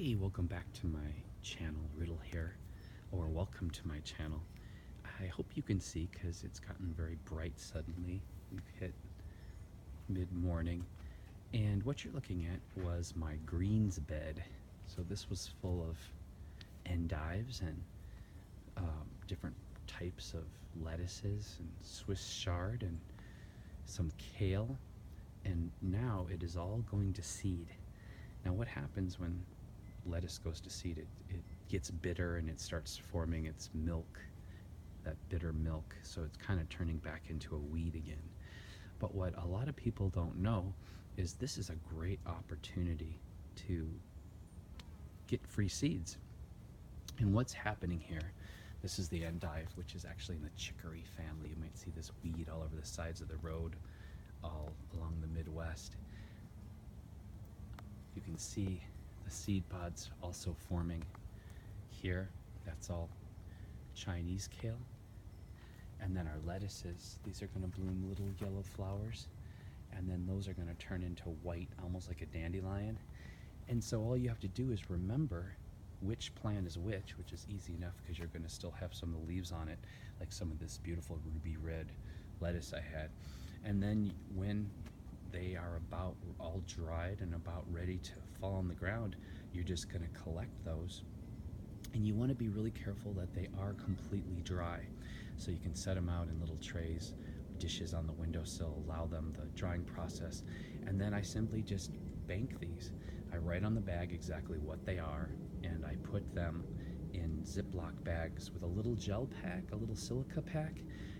Hey, welcome back to my channel, Riddle here, or welcome to my channel. I hope you can see because it's gotten very bright suddenly. We've hit mid-morning, and what you're looking at was my greens bed. So this was full of endives and different types of lettuces and Swiss chard and some kale, and now it is all going to seed. Now what happens when lettuce goes to seed? It gets bitter and it starts forming its milk, that bitter milk, so it's kind of turning back into a weed again. But what a lot of people don't know is this is a great opportunity to get free seeds. And what's happening here, this is the endive, which is actually in the chicory family. You might see this weed all over the sides of the road all along the Midwest. You can see the seed pods also forming here. That's all Chinese kale. And then our lettuces, these are going to bloom little yellow flowers, and then those are going to turn into white, almost like a dandelion. And so all you have to do is remember which plant is which is easy enough because you're going to still have some of the leaves on it, like some of this beautiful ruby red lettuce I had. And then when they are about all dried and about ready to fall on the ground, you're just going to collect those. And you want to be really careful that they are completely dry. So you can set them out in little trays, dishes on the windowsill, allow them the drying process. And then I simply just bank these. I write on the bag exactly what they are, and I put them in Ziploc bags with a little gel pack, a little silica pack.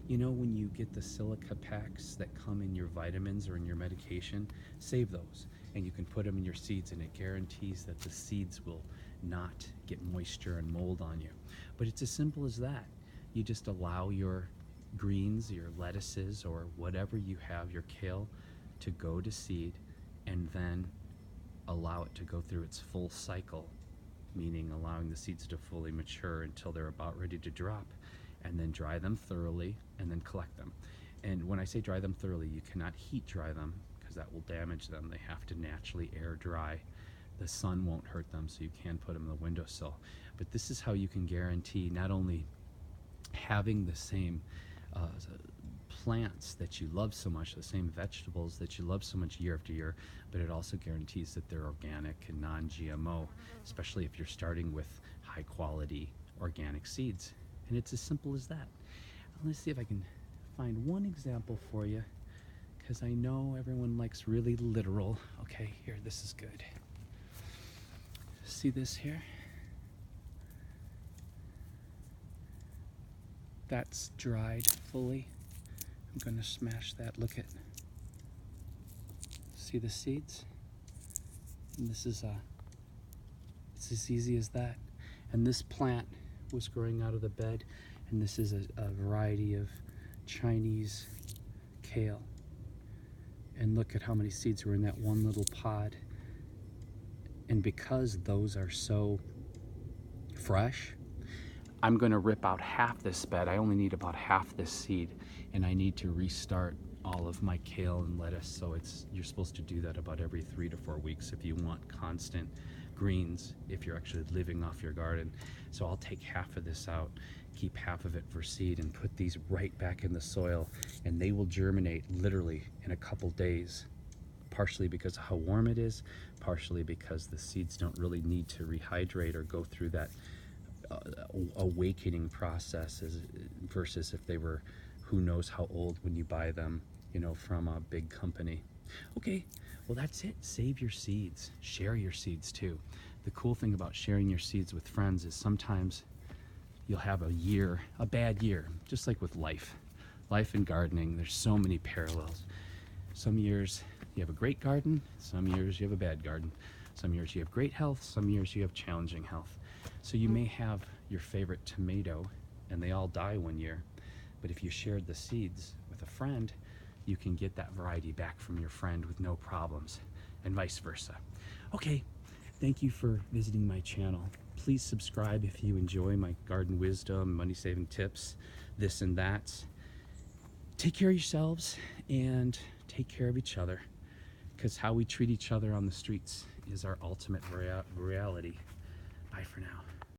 You know, when you get the silica packs that come in your vitamins or in your medication, save those, and you can put them in your seeds, and it guarantees that the seeds will not get moisture and mold on you. But it's as simple as that. You just allow your greens, your lettuces, or whatever you have, your kale, to go to seed, and then allow it to go through its full cycle, meaning allowing the seeds to fully mature until they're about ready to drop, and then dry them thoroughly and then collect them. And when I say dry them thoroughly, you cannot heat dry them because that will damage them. They have to naturally air dry. The sun won't hurt them, so you can put them in the windowsill. But this is how you can guarantee not only having the same plants that you love so much, the same vegetables that you love so much year after year, but it also guarantees that they're organic and non-GMO, especially if you're starting with high quality organic seeds. And it's as simple as that. Let's see if I can find one example for you, because I know everyone likes really literal. Okay, here, this is good. See this here? That's dried fully. I'm going to smash that. Look at, see the seeds? And this is it's as easy as that. And this plant was growing out of the bed, and this is a variety of Chinese kale. And look at how many seeds were in that one little pod. And because those are so fresh, I'm going to rip out half this bed. I only need about half this seed, and I need to restart all of my kale and lettuce. So you're supposed to do that about every 3 to 4 weeks if you want constant greens, if you're actually living off your garden. So I'll take half of this out, keep half of it for seed, and put these right back in the soil, and they will germinate literally in a couple days, partially because of how warm it is, partially because the seeds don't really need to rehydrate or go through that awakening process versus if they were who knows how old when you buy them, you know, from a big company. Okay, well that's it. Save your seeds. Share your seeds too. The cool thing about sharing your seeds with friends is sometimes you'll have a year, a bad year, just like with life and gardening. There's so many parallels. Some years you have a great garden, some years you have a bad garden. Some years you have great health, some years you have challenging health. So you may have your favorite tomato and they all die one year, but if you shared the seeds with a friend, you can get that variety back from your friend with no problems, and vice versa. Okay, thank you for visiting my channel. Please subscribe if you enjoy my garden wisdom, money saving tips, this and that. Take care of yourselves and take care of each other, because how we treat each other on the streets is our ultimate reality.